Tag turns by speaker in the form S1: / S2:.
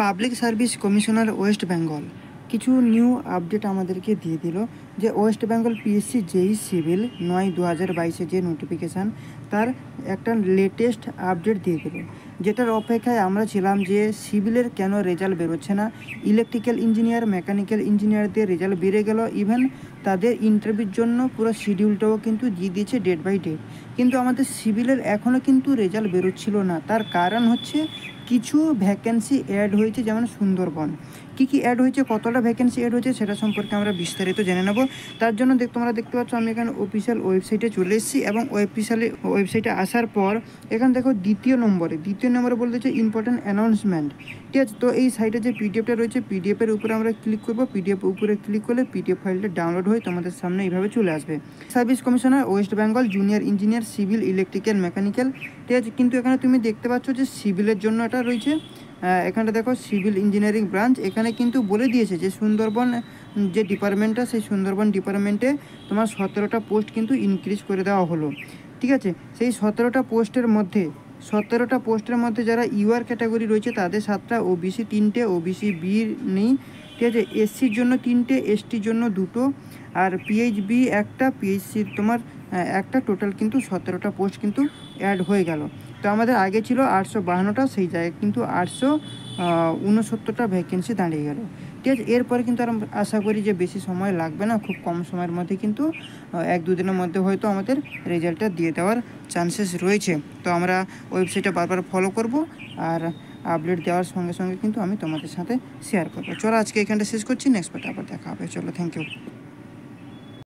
S1: Public service commissioner West Bengal কিছু new update আমাদেরকে দিয়ে দিল যে ওয়েস্ট বেঙ্গল পিএসসি জেই সিভিল 9/2022 যে নোটিফিকেশান তার একটা লেটেস্ট আপডেট দিয়ে দিল, যেটার অপেক্ষায় আমরা ছিলাম যে সিভিলের কেন রেজাল্ট বেরোচ্ছে না। ইলেকট্রিক্যাল ইঞ্জিনিয়ার, মেকানিক্যাল ইঞ্জিনিয়ারদের রেজাল্ট বেড়ে গেল, ইভেন তাদের ইন্টারভিউর জন্য পুরো শিডিউলটাও কিন্তু দিয়ে দিয়েছে ডেট বাই ডেট, কিন্তু আমাদের সিভিলের এখনও কিন্তু রেজাল্ট বেরোচ্ছিল না। তার কারণ হচ্ছে কিছু ভ্যাকেন্সি অ্যাড হয়েছে, যেমন সুন্দরবন। কী কী অ্যাড হয়েছে, কতটা ভ্যাকেন্সি অ্যাড হয়েছে সেটা সম্পর্কে আমরা বিস্তারিত জেনে নেব। তার জন্য তোমরা দেখতে পাচ্ছ আমি এখানে অফিসিয়াল ওয়েবসাইটে চলে এসেছি, এবং ওয়েবসাইটে আসার পর এখানে দেখো দ্বিতীয় নম্বরে বলতেছে ইম্পর্টেন্ট অ্যানাউন্সমেন্ট। ঠিক আছে, তো এই সাইটে যে পিডিএফটা রয়েছে, পিডিএফের উপরে আমরা ক্লিক করব। পিডিএফ উপরে ক্লিক করলে পিডিএফ ফাইলটা ডাউনলোড হয়ে তোমাদের সামনে এইভাবে চলে আসবে। Service commissioner West Bengal junior engineer civil, electrical, mechanical. ঠিক আছে, কিন্তু এখানে তুমি দেখতে পাচ্ছ যে সিভিলের জন্য এটা রয়েছে। এখানটা দেখো সিভিল ইঞ্জিনিয়ারিং ব্রাঞ্চ, এখানে কিন্তু বলে দিয়েছে যে সুন্দরবন যে ডিপার্টমেন্টটা, সেই সুন্দরবন ডিপার্টমেন্টে তোমার 17টা পোস্ট কিন্তু ইনক্রিজ করে দেওয়া হলো। ঠিক আছে, সেই 17টা পোস্টের মধ্যে যারা ইউআর ক্যাটাগরি রয়েছে তাদের 7টা, ওবিসি 3টে, ওবিসি বি নেই। ঠিক আছে, এসসির জন্য 3টে, এসটির জন্য 2টো, আর পিএইচবি একটা, পিএইচসির তোমার একটা, টোটাল কিন্তু 17টা পোস্ট কিন্তু অ্যাড হয়ে গেল। তো আমাদের আগে ছিল 852টা, সেই জায়গায় কিন্তু 869টা ভ্যাকেন্সি দাঁড়িয়ে গেল। ঠিক আছে, এরপরে কিন্তু আর আশা করি যে বেশি সময় লাগবে না, খুব কম সময়ের মধ্যে কিন্তু 1-2 দিনের মধ্যে হয়তো আমাদের রেজাল্টটা দিয়ে দেওয়ার চান্সেস রয়েছে। তো আমরা ওয়েবসাইটটা বারবার ফলো করব, আর আপডেট দেওয়ার সঙ্গে সঙ্গে কিন্তু আমি তোমাদের সাথে শেয়ার করবো। চলো আজকে এখানটা শেষ করছি, নেক্সট পার্টে আবার দেখা হবে। চলো, থ্যাংক ইউ।